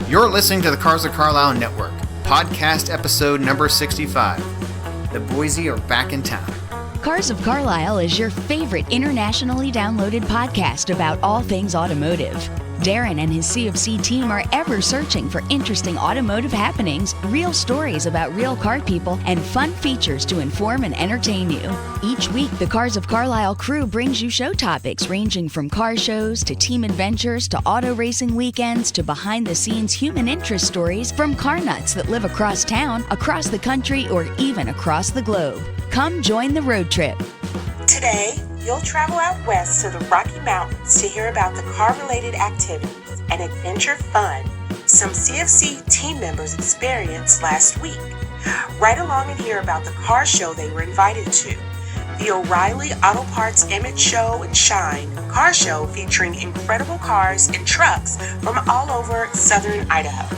You're listening to the Cars of Carlisle Network, podcast episode number 65. The Boise are back in town. Cars of Carlisle is your favorite internationally downloaded podcast about all things automotive. Darren and his CFC team are ever searching for interesting automotive happenings, real stories about real car people, and fun features to inform and entertain you. Each week, the Cars of Carlisle crew brings you show topics ranging from car shows to team adventures to auto racing weekends to behind-the-scenes human interest stories from car nuts that live across town, across the country, or even across the globe. Come join the road trip. Today, you'll travel out west to the Rocky Mountains to hear about the car-related activities and adventure fun some CFC team members experienced last week. Ride along and hear about the car show they were invited to. The O'Reilly Auto Parts Emmett Show and Shine car show featuring incredible cars and trucks from all over Southern Idaho.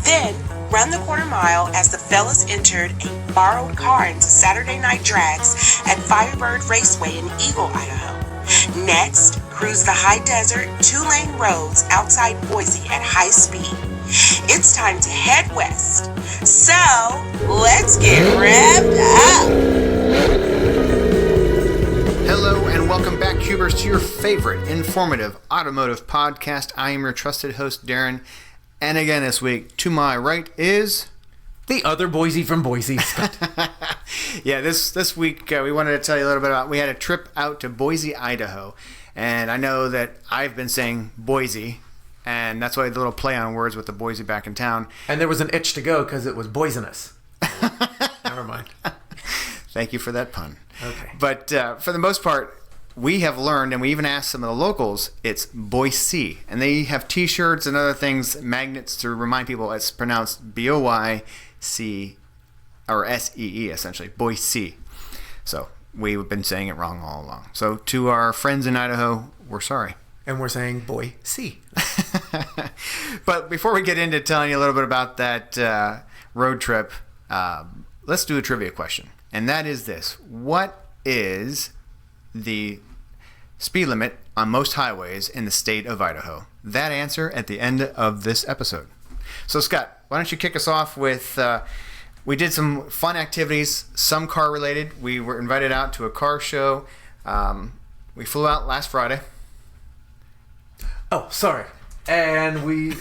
Then, run the quarter mile as the fellas entered a borrowed car into Saturday night drags at Firebird Raceway in Eagle, Idaho. Next, cruise the high desert, 2-lane roads outside Boise at high speed. It's time to head west. So, let's get revved up. Hello and welcome back, Cubers, to your favorite informative automotive podcast. I am your trusted host, Darren. And again this week, to my right is... the other Boise from Boise. Yeah, this week we wanted to tell you a little bit about... we had a trip out to Boise, Idaho. And I know that I've been saying Boise, and that's why I did a little play on words with the Boise back in town. And there was an itch to go because it was poisonous. Never mind. Thank you for that pun. Okay. But for the most part, we have learned, and we even asked some of the locals, it's Boise. And they have t-shirts and other things, magnets to remind people it's pronounced B-O-Y-C, or S-E-E, essentially, Boise. So we've been saying it wrong all along. So to our friends in Idaho, we're sorry. And we're saying Boise. But before we get into telling you a little bit about that road trip, let's do a trivia question. And that is this. What is the speed limit on most highways in the state of Idaho? That answer at the end of this episode. So Scott, why don't you kick us off with, we did some fun activities, some car related. We were invited out to a car show. We flew out last Friday. Oh, sorry. And we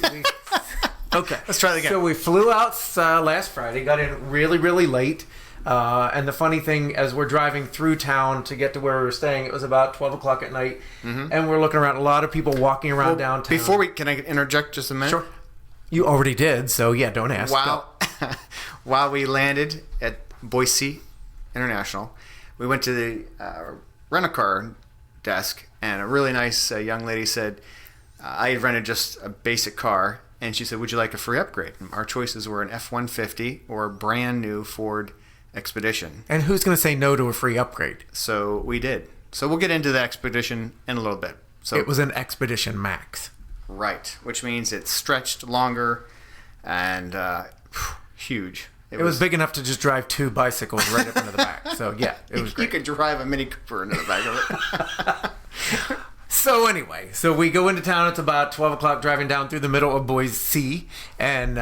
okay. Let's try it again. So we flew out last Friday, got in really, really late. And the funny thing, as we're driving through town to get to where we were staying, it was about 12 o'clock at night. Mm-hmm. And we're looking around, a lot of people walking around downtown. Before can I interject just a minute? Sure. You already did, so yeah, don't ask. While we landed at Boise International, we went to the rent-a-car desk, and a really nice young lady said, I had rented just a basic car, and she said, would you like a free upgrade? And our choices were an F-150 or a brand new Ford Expedition. And who's going to say no to a free upgrade? So we did. So we'll get into the Expedition in a little bit. So it was an Expedition Max. Right, which means it stretched longer and huge. It was big enough to just drive 2 bicycles right up into the back. So yeah, it was great. You could drive a Mini Cooper into the back of it. So anyway, we go into town. It's about 12 o'clock driving down through the middle of Boise, and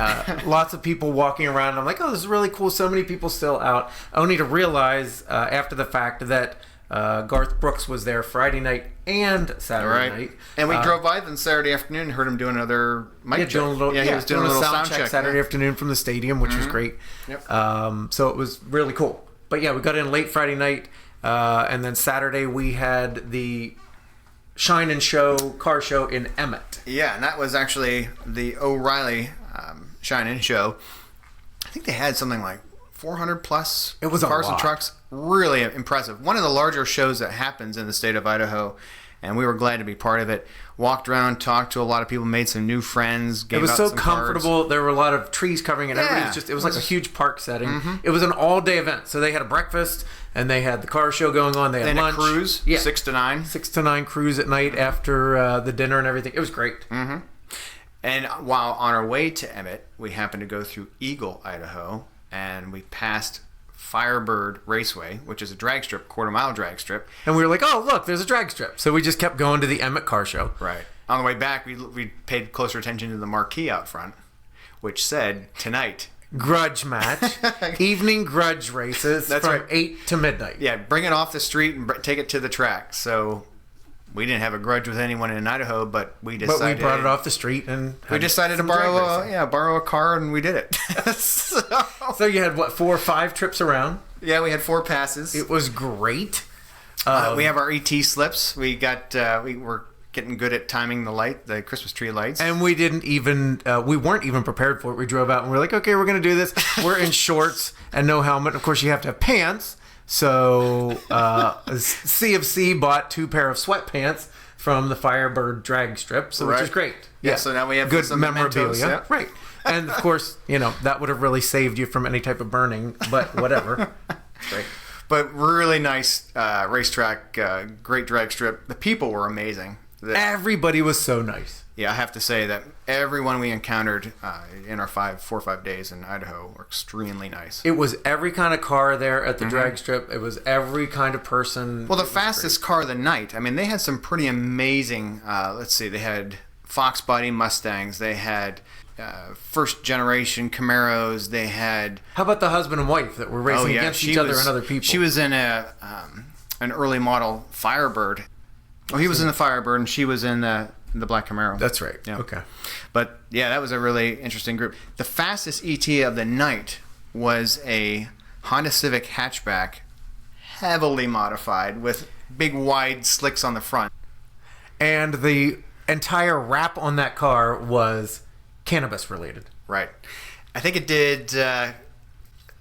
lots of people walking around. I'm like, oh, this is really cool. So many people still out. Only to realize after the fact that Garth Brooks was there Friday night and Saturday night. And we drove by then Saturday afternoon and heard him doing another mic check. He was doing a little sound check Saturday afternoon from the stadium, which was great. Yep. So it was really cool. But yeah, we got in late Friday night, and then Saturday we had the Shine and Show car show in Emmett. Yeah, and that was actually the O'Reilly Shine and Show. I think they had something like 400 plus cars and trucks. Really impressive. One of the larger shows that happens in the state of Idaho, and we were glad to be part of it. Walked around, talked to a lot of people, made some new friends. It was so comfortable. Cards. There were a lot of trees covering it. Yeah. It was like a huge park setting. Mm-hmm. It was an all-day event. So they had a breakfast, and they had the car show going on. They had lunch. A cruise, 6 to 9. 6 to 9 cruise at night after the dinner and everything. It was great. Mm-hmm. And while on our way to Emmett, we happened to go through Eagle, Idaho, and we passed Firebird Raceway, which is a drag strip, quarter-mile drag strip. And we were like, oh, look, there's a drag strip. So we just kept going to the Emmett car show. Right. On the way back, we paid closer attention to the marquee out front. which said tonight. Grudge match, evening grudge races That's from right. 8 to midnight. Yeah, bring it off the street and take it to the track. So we didn't have a grudge with anyone in Idaho, but we decided. But we brought it off the street and We decided to some drag racing. borrow a car, and we did it. So you had, 4 or 5 trips around? Yeah, we had 4 passes. It was great. We have our ET slips. We were getting good at timing the Christmas tree lights. And we didn't even, we weren't even prepared for it. We drove out and we were like, okay, we're going to do this. We're in shorts and no helmet. Of course, you have to have pants. So CFC bought 2 pair of sweatpants from the Firebird drag strip, which is great. Yeah, so now we have good some memorabilia. mementos, yeah. Right. And of course, that would have really saved you from any type of burning, but whatever. Great. But really nice racetrack, great drag strip. The people were amazing. Everybody was so nice. Yeah, I have to say that everyone we encountered in our 4 or 5 days in Idaho were extremely nice. It was every kind of car there at the drag strip. It was every kind of person. Well, the fastest car of the night. I mean, they had some pretty amazing. Let's see, they had Fox body Mustangs. They had first generation Camaros. They had. How about the husband and wife that were racing against each other and other people? She was in an early model Firebird. Oh, he was in the Firebird, and she was in the Black Camaro. That's right. Yeah. Okay. But yeah, that was a really interesting group. The fastest ET of the night was a Honda Civic hatchback, heavily modified with big wide slicks on the front. And the entire wrap on that car was cannabis related. Right. I think it did.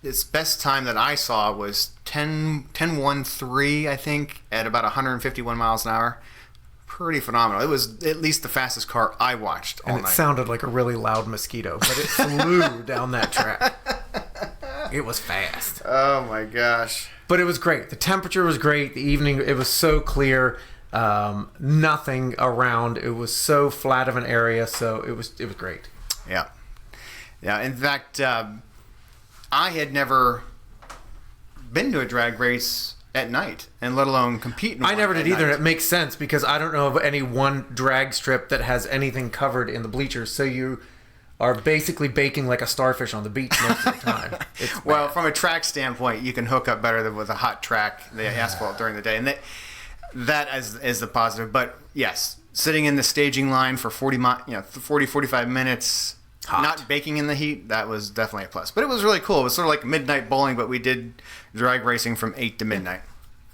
Its best time that I saw was 10.13, I think, at about 151 miles an hour. Pretty phenomenal. It was at least the fastest car I watched all And night. it sounded like a really loud mosquito, but it flew down that track. It was fast. Oh my gosh. But it was great. The temperature was great. The evening, it was so clear. Nothing around. It was so flat of an area, so it was great. Yeah. Yeah. In fact, I had never been to a drag race at night, and let alone compete in one I never did at either. night. And it makes sense because I don't know of any one drag strip that has anything covered in the bleachers. So you are basically baking like a starfish on the beach most of the time. It's Well, bad. from a track standpoint, you can hook up better than with a hot track, the asphalt during the day, and that is the positive. But yes, sitting in the staging line for 45 minutes, Hot. not baking in the heat, that was definitely a plus. But it was really cool. It was sort of like midnight bowling, but we did drag racing from 8 to midnight.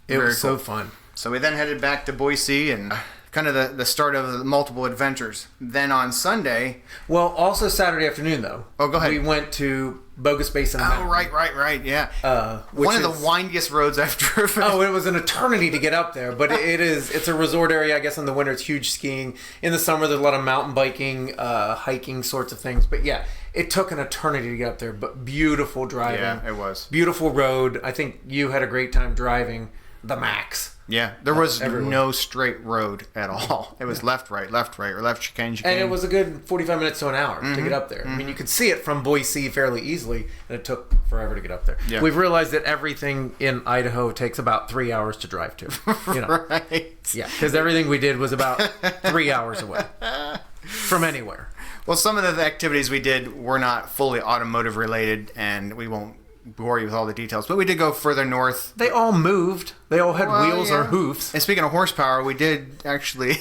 it Very was so cool. fun. So we then headed back to Boise and kind of the start of the multiple adventures. Then on Sunday... Well, also Saturday afternoon, though. Oh, go ahead. We went to Bogus Basin. Oh, right, yeah. Which One of is- the windiest roads I've driven. Oh, it was an eternity to get up there, but it's a resort area. I guess in the winter it's huge skiing. In the summer there's a lot of mountain biking, hiking sorts of things. But yeah, it took an eternity to get up there, but beautiful driving. Yeah, it was. Beautiful road. I think you had a great time driving the Max. Yeah, there was everywhere. no straight road at all. It was left, right, or left, chicane. And it was a good 45 minutes to an hour to get up there. I mean, you could see it from Boise fairly easily, and it took forever to get up there. Yeah. We've realized that everything in Idaho takes about 3 hours to drive to. You know. right. Yeah, because everything we did was about 3 hours away from anywhere. Well, some of the activities we did were not fully automotive related, and we won't bore you with all the details. But we did go further north. They all moved. They all had wheels or yeah. hoofs. And speaking of horsepower, we did actually.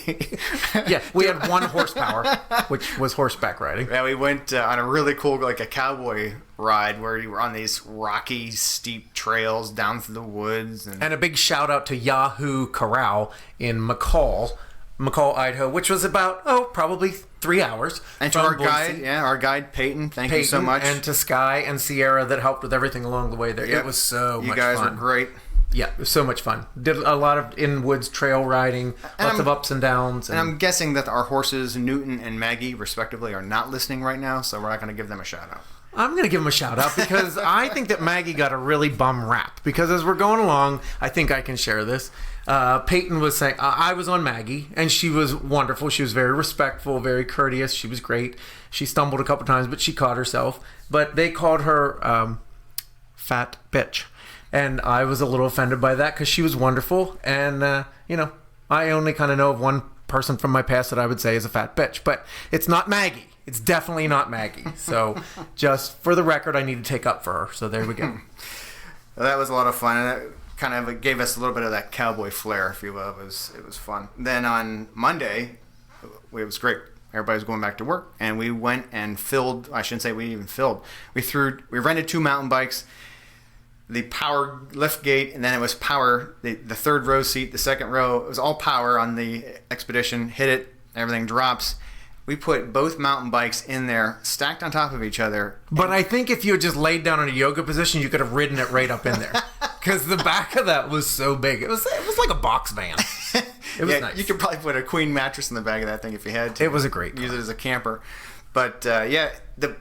Yeah, we had 1 horsepower, which was horseback riding. Yeah, we went on a really cool, like a cowboy ride where you were on these rocky, steep trails down through the woods. And a big shout out to Yahoo Corral in McCall, Idaho, which was about, probably 3 hours. And to from our Boise. guide, Peyton, thank you so Peyton, much. And to Sky and Sierra that helped with everything along the way there. Yep. It was so you much guys fun. were great. Yeah, it was so much fun. Did a lot of in-woods trail riding, lots of ups and downs. And I'm guessing that our horses, Newton and Maggie, respectively, are not listening right now, so we're not going to give them a shout out. I'm going to give him a shout out because I think that Maggie got a really bum rap. Because as we're going along, I think I can share this. Peyton was saying, I was on Maggie, and she was wonderful. She was very respectful, very courteous. She was great. She stumbled a couple times, but she caught herself. But they called her fat bitch. And I was a little offended by that because she was wonderful. And, I only kind of know of one person from my past that I would say is a fat bitch. But it's not Maggie. It's definitely not Maggie. So just for the record, I need to take up for her. So there we go. Well, that was a lot of fun. And it kind of gave us a little bit of that cowboy flair, if you will. It was fun. Then on Monday, it was great. Everybody was going back to work, and we went and filled. I shouldn't say we even filled. We rented 2 mountain bikes, the power lift gate, and then it was power. The third row seat, the second row, it was all power on the Expedition. Hit it, everything drops. We put both mountain bikes in there, stacked on top of each other. But I think if you had just laid down in a yoga position, you could have ridden it right up in there. Because the back of that was so big. It was like a box van. It was nice. You could probably put a queen mattress in the back of that thing if you had to. It was a great car. Use it as a camper. But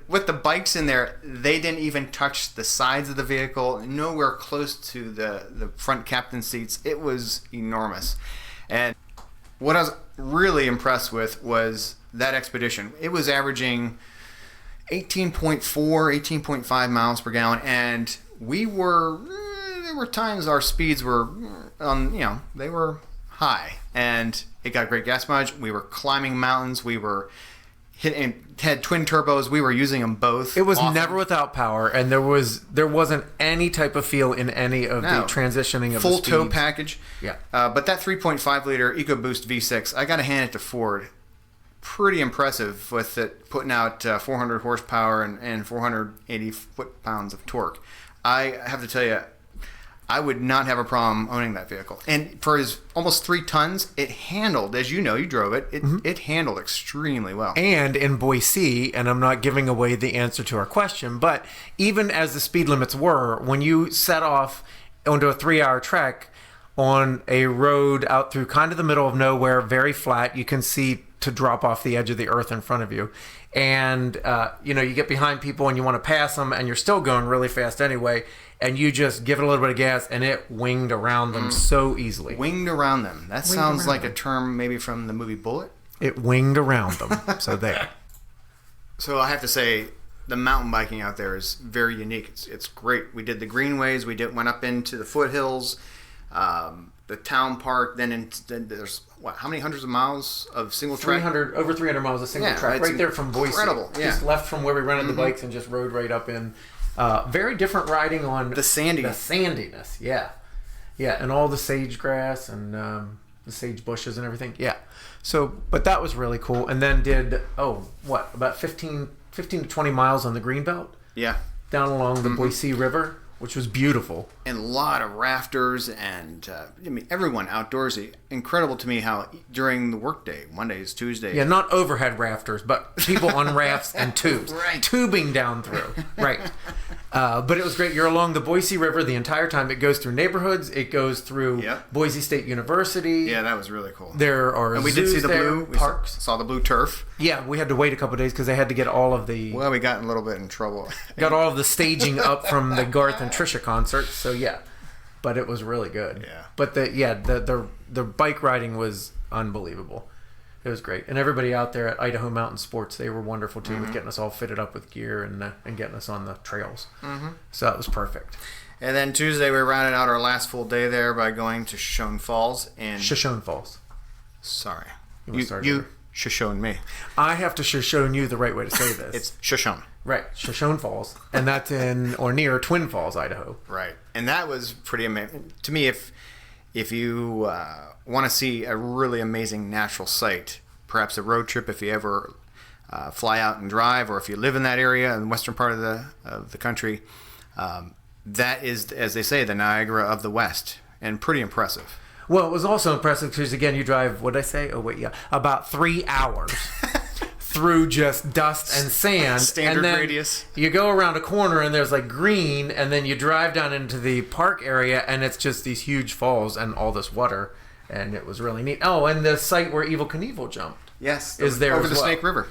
with the bikes in there, they didn't even touch the sides of the vehicle, nowhere close to the front captain seats. It was enormous. And what I was really impressed with was that Expedition. It was averaging 18.4, 18.5 miles per gallon, and there were times our speeds were they were high, and it got great gas mileage. We were climbing mountains. We were had twin turbos. We were using them both. It was never without power, and there wasn't any type of feel in any of the transitioning of full the tow package. Yeah. But that 3.5 liter EcoBoost V6, I got to hand it to Ford. Pretty impressive with it putting out 400 horsepower and 480 foot-pounds of torque. I have to tell you, I would not have a problem owning that vehicle. And for his almost 3 tons, it handled, as you know, you drove it, it handled extremely well. And in Boise, and I'm not giving away the answer to our question, but even as the speed limits were, when you set off onto a 3-hour trek on a road out through kind of the middle of nowhere, very flat, you can see to drop off the edge of the earth in front of you. And, you get behind people and you want to pass them and you're still going really fast anyway. And you just give it a little bit of gas and it winged around them so easily. Winged around them. That sounds like a term maybe from the movie Bullet. It winged around them. So there. So I have to say, the mountain biking out there is very unique. It's great. We did the greenways. We went up into the foothills, the town park. Then there's how many hundreds of miles of single track? Over 300 miles of single track right there from Boise. Incredible. Yeah. Just left from where we rented the bikes and just rode right up in. Very different riding on the sandiness. Yeah, and all the sage grass and the sage bushes and everything. Yeah. So, but that was really cool. And then did about 15 to 20 miles on the Greenbelt. Yeah. Down along the Boise River, which was beautiful. And a lot of rafters and everyone outdoorsy. Incredible to me how during the workday, Mondays, Tuesdays. Yeah, not overhead rafters, but people on rafts and tubes. Right. Tubing down through. Right. But it was great. You're along the Boise River the entire time. It goes through neighborhoods. It goes through Boise State University. Yeah, that was really cool. There are and we did see the blue parks. Saw the blue turf. Yeah, we had to wait a couple of days because they had to get all of the... Well, we got a little bit in trouble. Got all of the staging up from the Garth and Trisha concert. So yeah, but it was really good. Yeah. But the bike riding was unbelievable. It was great, and everybody out there at Idaho Mountain Sports, they were wonderful too, with getting us all fitted up with gear and getting us on the trails. So that was perfect. And then Tuesday we rounded out our last full day there by going to Shoshone Falls. Shoshone Falls. Sorry, you Shoshone me. I have to Shoshone you the right way to say this. It's Shoshone. Right, Shoshone Falls, and that's in or near Twin Falls, Idaho. Right, and that was pretty amazing to me. If you want to see a really amazing natural site, perhaps a road trip if you ever fly out and drive, or if you live in that area in the western part of the country, that is, as they say, the Niagara of the West, and pretty impressive. Well, it was also impressive because, again, you drive, what did I say? About 3 hours through just dust and sand. Standard and then radius. You go around a corner and there's like green, and then you drive down into the park area and it's just these huge falls and all this water, and it was really neat. Oh, and the site where Evel Knievel jumped. Yes. Is there over as the well. Snake River.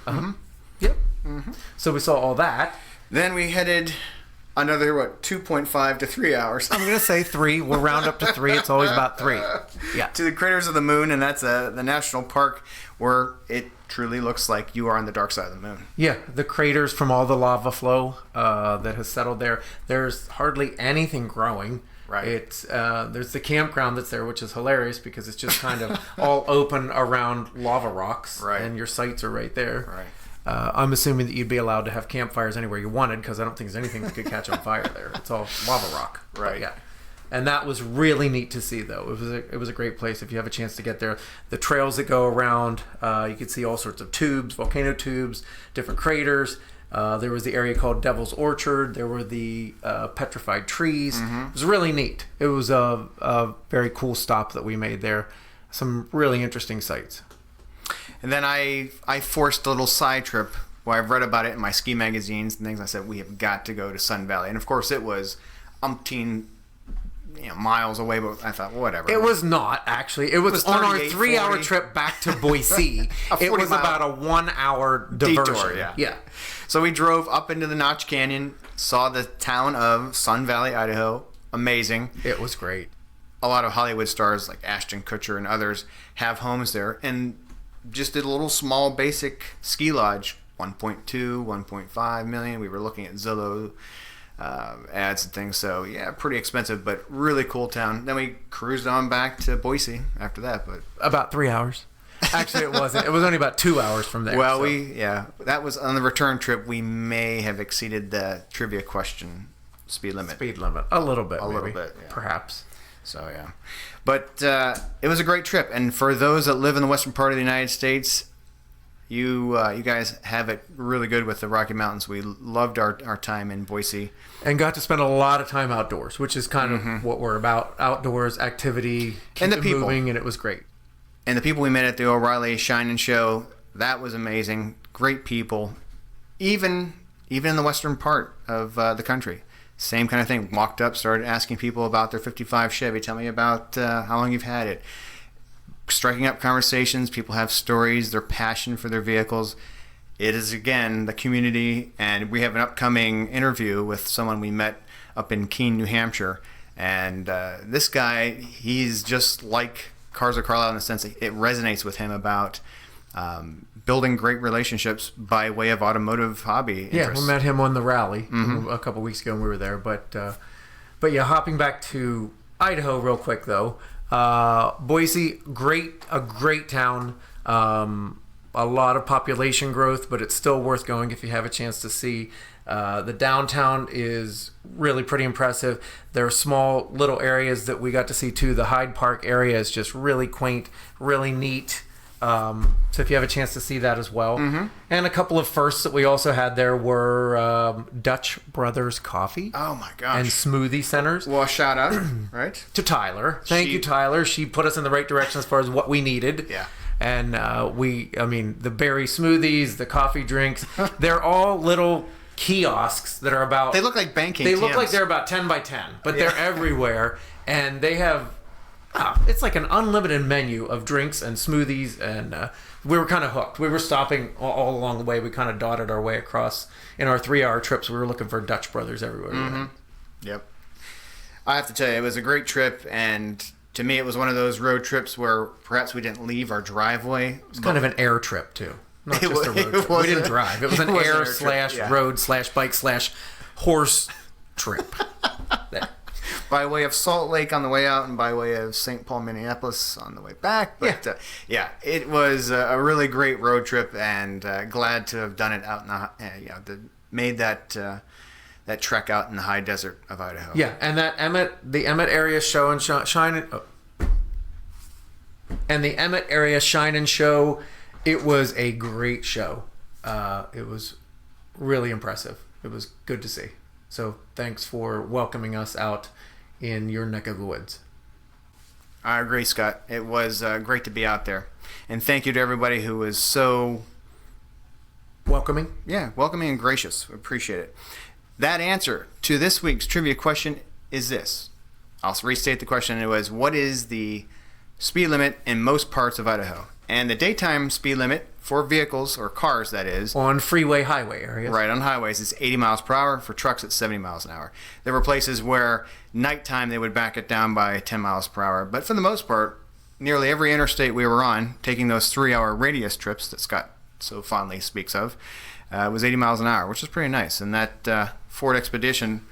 Yep. So we saw all that. Then we headed another 2.5 to 3 hours. I'm gonna say 3. We'll round up to 3. It's always about 3. Yeah. To the Craters of the Moon, and that's the national park where it truly looks like you are on the dark side of the moon. Yeah, the craters from all the lava flow that has settled there. There's hardly anything growing. Right. It's there's the campground that's there, which is hilarious because it's just kind of all open around lava rocks, right, and your sites are right there. Right. I'm assuming that you'd be allowed to have campfires anywhere you wanted, because I don't think there's anything that could catch on fire there. It's all lava rock. Right. Yeah. And that was really neat to see, though. It was a great place if you have a chance to get there. The trails that go around, you could see all sorts of tubes, volcano tubes, different craters. There was the area called Devil's Orchard. There were the petrified trees. It was really neat. It was a very cool stop that we made there. Some really interesting sights. And then I forced a little side trip where I've read about it in my ski magazines and things. I said, we have got to go to Sun Valley. And of course it was umpteen miles away, but I thought, whatever. It was not, actually. It was on our 3-hour trip back to Boise. It was about a 1-hour diversion. Detour, yeah. So we drove up into the Notch Canyon, saw the town of Sun Valley, Idaho. Amazing. It was great. A lot of Hollywood stars like Ashton Kutcher and others have homes there, and just did a little small basic ski lodge, 1.2, 1.5 million. We were looking at Zillow ads and things, so yeah, pretty expensive, but really cool town. Then we cruised on back to Boise after that, but about 3 hours. Actually, it wasn't. It was only about 2 hours from there. Well, that was on the return trip. We may have exceeded the trivia question speed limit. A little bit, yeah. Perhaps. So yeah, but it was a great trip, and for those that live in the western part of the United States, you guys have it really good with the Rocky Mountains. We loved our time in Boise, and got to spend a lot of time outdoors, which is kind of what we're about: outdoors activity, and the people moving, and it was great. And the people we met at the O'Reilly Shine and Show, that was amazing. Great people, even in the western part of the country. Same kind of thing. Walked up, started asking people about their 55 Chevy. Tell me about how long you've had it. Striking up conversations. People have stories, their passion for their vehicles. It is, again, the community, and we have an upcoming interview with someone we met up in Keene, New Hampshire. And this guy, he's just like Cars of Carlisle in the sense that it resonates with him about building great relationships by way of automotive hobby interests. Yeah, we met him on the rally a couple weeks ago when we were there. But yeah, hopping back to Idaho real quick though. Boise, a great town. A lot of population growth, but it's still worth going if you have a chance to see. The downtown is really pretty impressive. There are small little areas that we got to see too. The Hyde Park area is just really quaint, really neat. So if you have a chance to see that as well. And a couple of firsts that we also had there were Dutch Brothers Coffee. Oh my gosh. And smoothie centers. Well, shout out, right? To Tyler. Thank you, Tyler. She put us in the right direction as far as what we needed. Yeah. And the berry smoothies, the coffee drinks, they're all little kiosks that are about... They look like banking They look like they're about 10 by 10, but they're everywhere. And they have... it's like an unlimited menu of drinks and smoothies, and we were kind of hooked. We were stopping all along the way. We kind of dotted our way across in our 3-hour trips. We were looking for Dutch Brothers everywhere. Yep. I have to tell you, it was a great trip, and to me it was one of those road trips where perhaps we didn't leave our driveway. It was kind of an air trip, too. Not just a road trip. We didn't drive. It was an air/road/bike/horse trip. By way of Salt Lake on the way out and by way of St. Paul, Minneapolis on the way back. But it was a really great road trip, and glad to have done it out in made that trek out in the high desert of Idaho. Yeah, and the Emmett area show and shine, and the Emmett area shine and show. It was a great show. It was really impressive. It was good to see. So thanks for welcoming us out in your neck of the woods. I agree, Scott. It was great to be out there. And thank you to everybody who was so... welcoming? Yeah, welcoming and gracious. Appreciate it. That answer to this week's trivia question is this. I'll restate the question. It was, what is the speed limit in most parts of Idaho? And the daytime speed limit for vehicles, or cars that is, on freeway highway areas. Right, on highways, it's 80 miles per hour. For trucks, it's 70 miles an hour. There were places where nighttime they would back it down by 10 miles per hour. But for the most part, nearly every interstate we were on, taking those 3-hour radius trips that Scott so fondly speaks of, was 80 miles an hour, which is pretty nice. And that Ford Expedition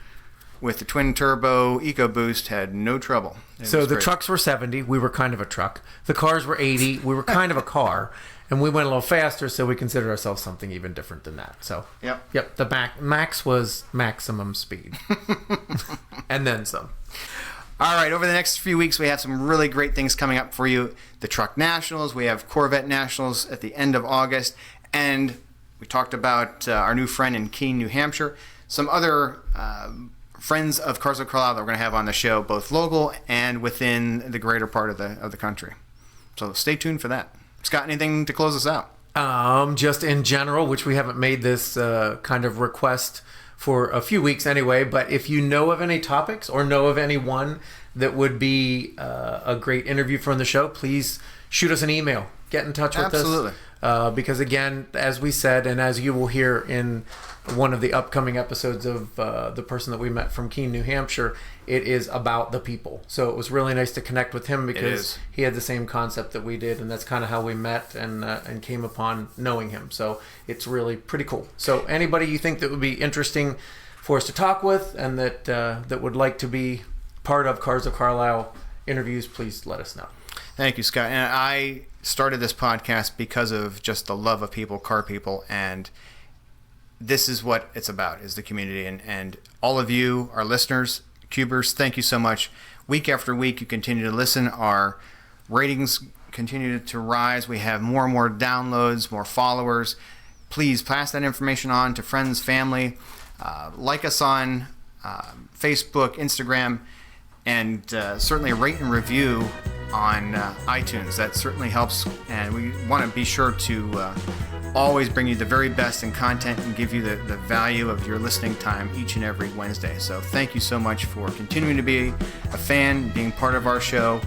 with the twin-turbo EcoBoost had no trouble. So the trucks were 70. We were kind of a truck. The cars were 80. We were kind of a car. And we went a little faster, so we considered ourselves something even different than that. So, yep, the max was maximum speed. And then some. All right, over the next few weeks, we have some really great things coming up for you. The Truck Nationals, we have Corvette Nationals at the end of August, and we talked about our new friend in Keene, New Hampshire. Some other friends of Cars of Carlisle that we're going to have on the show, both local and within the greater part of the country. So stay tuned for that. Scott, anything to close us out? Just in general, which we haven't made this kind of request for a few weeks anyway, but if you know of any topics or know of anyone that would be a great interview from the show, please shoot us an email. Get in touch with us. Absolutely. Because again, as we said, and as you will hear in one of the upcoming episodes of the person that we met from Keene, New Hampshire, it is about the people. So it was really nice to connect with him because he had the same concept that we did, and that's kind of how we met and came upon knowing him. So it's really pretty cool. So anybody you think that would be interesting for us to talk with and that would like to be part of Cars of Carlisle interviews, please let us know. Thank you, Scott. And I started this podcast because of just the love of people, car people, and this is what it's about, is the community. And all of you, our listeners, Cubers, thank you so much. Week after week, you continue to listen. Our ratings continue to rise. We have more and more downloads, more followers. Please pass that information on to friends, family. Like us on Facebook, Instagram, and certainly rate and review on iTunes. That certainly helps, and we want to be sure to always bring you the very best in content and give you the value of your listening time each and every Wednesday. So thank you so much for continuing to be a fan, being part of our show.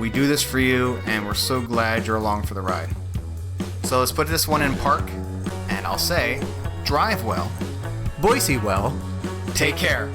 We do this for you, and we're so glad you're along for the ride. So let's put this one in park, and I'll say, drive well. Boise well. Take care.